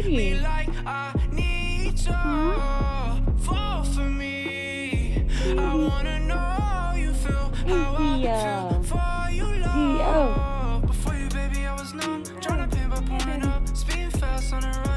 meนี่ like I need you. หืม Fall for me. I wanna know how you feel, ไอ้ how เหี้ I ย feel for you, เดี๋ยว love. Before you, baby, I was numb. Tryna paint by pouring up, speeding fast on the road.